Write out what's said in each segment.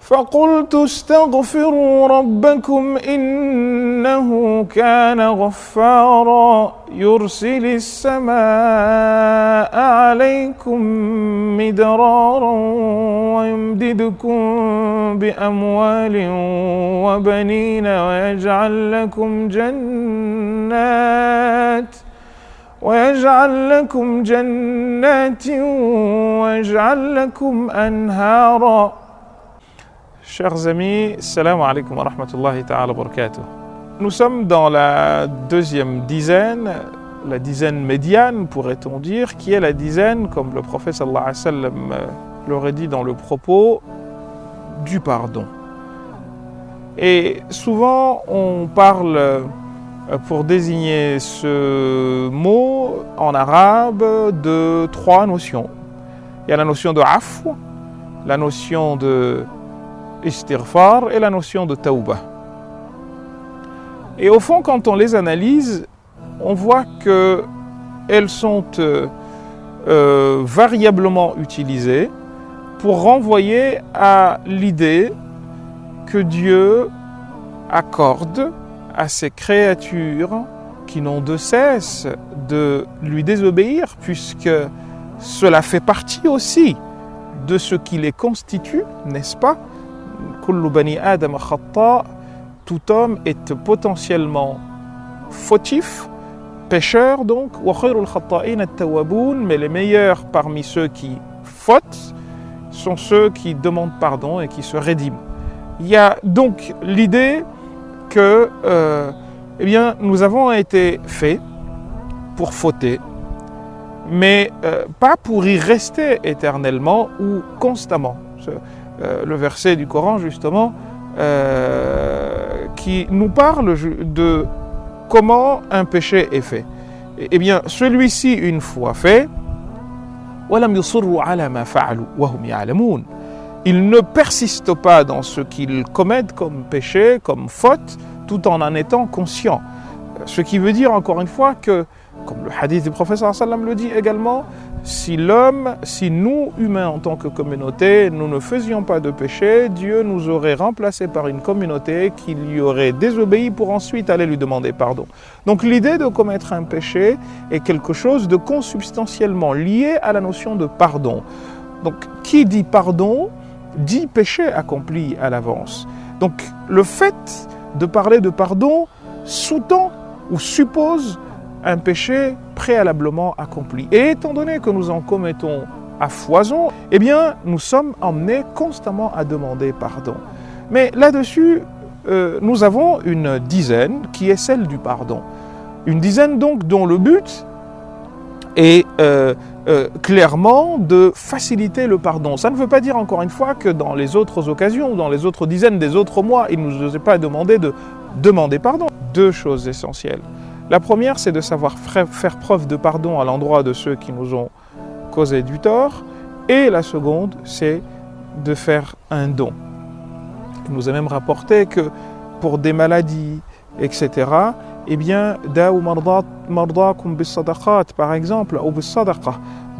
فقلت استغفروا ربكم إنه كان غفارا يرسل السماء عليكم مدرارا ويمددكم بأموال وبنين ويجعل لكم جنات ويجعل لكم أنهارا. Chers amis, salam alaikum wa rahmatullahi ta'ala wa barakatuh. Nous sommes dans la deuxième dizaine, la dizaine médiane pourrait-on dire, qui est la dizaine, comme le prophète sallallahu alayhi wa sallam l'aurait dit dans le propos, du pardon. Et souvent on parle, pour désigner ce mot en arabe, de trois notions. Il y a la notion de afw, la notion de istighfar et la notion de tawbah. Et au fond, quand on les analyse, on voit qu'elles sont variablement utilisées pour renvoyer à l'idée que Dieu accorde à ces créatures qui n'ont de cesse de lui désobéir, puisque cela fait partie aussi de ce qui les constitue, n'est-ce pas? Kullu bani Adam khata, tout homme est potentiellement fautif, pécheur donc, wa khayrul khata'in at-tawwabun, mais les meilleurs parmi ceux qui fautent sont ceux qui demandent pardon et qui se rédiment. Il y a donc l'idée que nous avons été faits pour fauter, mais pas pour y rester éternellement ou constamment. Le verset du Coran justement qui nous parle de comment un péché est fait. Eh bien, celui-ci une fois fait, ils ne persistent pas dans ce qu'ils commettent comme péché, comme faute, tout en étant conscients. Ce qui veut dire encore une fois que, comme le hadith du prophète sallallahu alayhi wa sallam le dit également, si nous, humains en tant que communauté, nous ne faisions pas de péché, Dieu nous aurait remplacés par une communauté qui lui aurait désobéi pour ensuite aller lui demander pardon. Donc l'idée de commettre un péché est quelque chose de consubstantiellement lié à la notion de pardon. Donc qui dit pardon, dit péché accompli à l'avance. Donc le fait de parler de pardon sous-tend ou suppose un péché préalablement accompli. Et étant donné que nous en commettons à foison, eh bien, nous sommes emmenés constamment à demander pardon. Mais là-dessus, nous avons une dizaine qui est celle du pardon. Une dizaine donc dont le but est clairement de faciliter le pardon. Ça ne veut pas dire encore une fois que dans les autres occasions, dans les autres dizaines des autres mois, il ne nous est pas demandé de demander pardon. Deux choses essentielles. La première, c'est de savoir faire preuve de pardon à l'endroit de ceux qui nous ont causé du tort. Et la seconde, c'est de faire un don. Il nous a même rapporté que pour des maladies, etc., eh bien, da'u mardakum bis sadaqat, par exemple, ou bis sadaqa,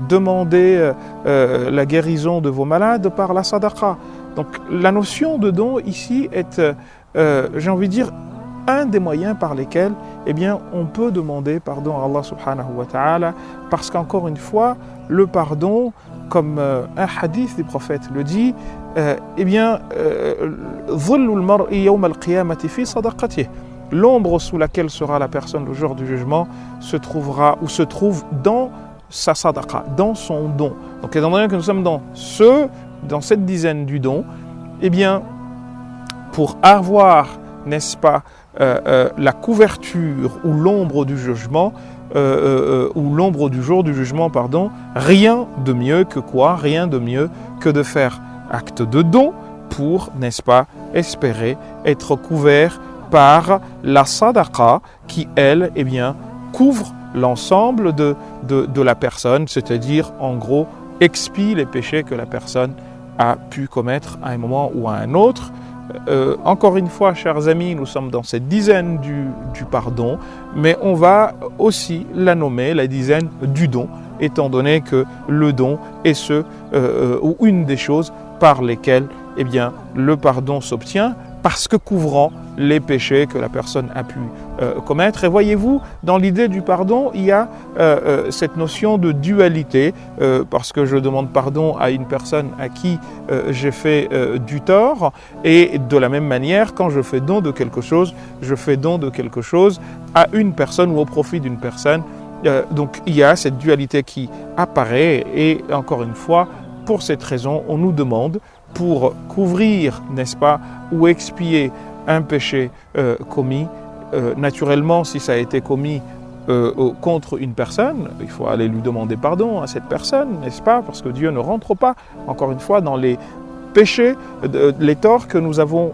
demandez la guérison de vos malades par la sadaqa. Donc, la notion de don ici est, j'ai envie de dire, un des moyens par lesquels eh bien, on peut demander pardon à Allah subhanahu wa ta'ala, parce qu'encore une fois, le pardon, comme un hadith du prophète le dit, eh bien, l'ombre sous laquelle sera la personne le jour du jugement se trouvera ou se trouve dans sa sadaqa, dans son don. Donc étant donné que nous sommes dans cette dizaine du don, eh bien, pour avoir, n'est-ce pas, la couverture ou l'ombre du jugement, ou l'ombre du jour du jugement, pardon, rien de mieux que quoi? Rien de mieux que de faire acte de don pour, n'est-ce pas, espérer être couvert par la sadaqa qui, elle, eh bien, couvre l'ensemble de la personne, c'est-à-dire, en gros, expie les péchés que la personne a pu commettre à un moment ou à un autre. Encore une fois, chers amis, nous sommes dans cette dizaine du pardon, mais on va aussi la nommer la dizaine du don, étant donné que le don est ou une des choses par lesquelles eh bien, le pardon s'obtient parce que couvrant les péchés que la personne a pu commettre. Et voyez-vous, dans l'idée du pardon, il y a cette notion de dualité, parce que je demande pardon à une personne à qui j'ai fait du tort, et de la même manière, quand je fais don de quelque chose, je fais don de quelque chose à une personne ou au profit d'une personne. Donc il y a cette dualité qui apparaît, et encore une fois, pour cette raison, on nous demande, pour couvrir, n'est-ce pas, ou expier un péché commis, naturellement, si ça a été commis contre une personne, il faut aller lui demander pardon à cette personne, n'est-ce pas, parce que Dieu ne rentre pas, encore une fois, dans les péchés, les torts que nous avons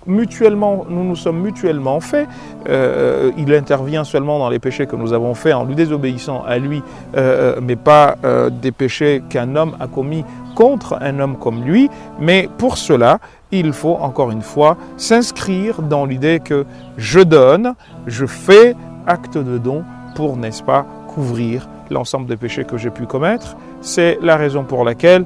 mutuellement, nous sommes mutuellement faits. Il intervient seulement dans les péchés que nous avons faits en lui désobéissant à lui, mais pas des péchés qu'un homme a commis contre un homme comme lui. Mais pour cela, il faut encore une fois s'inscrire dans l'idée que je donne, je fais acte de don pour, n'est-ce pas, couvrir l'ensemble des péchés que j'ai pu commettre. C'est la raison pour laquelle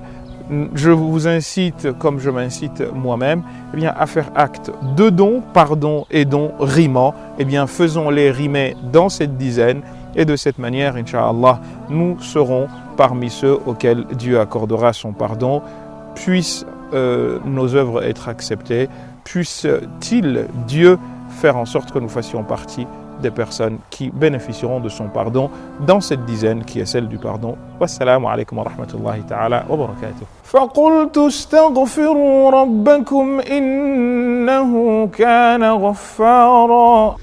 je vous incite, comme je m'incite moi-même, eh bien, à faire acte de don, pardon et don rimant. Eh bien, faisons-les rimer dans cette dizaine, et de cette manière, Inch'Allah, nous serons parmi ceux auxquels Dieu accordera son pardon. Puissent nos œuvres être acceptées, puisse-t-il, Dieu, faire en sorte que nous fassions partie des personnes qui bénéficieront de son pardon dans cette dizaine qui est celle du pardon. Wassalamu alaikum wa rahmatullahi ta'ala wa barakatuh. فَقُلْتُ اسْتَغْفِرُوا رَبَّكُمْ إِنَّهُ كَانَ غَفَّارًا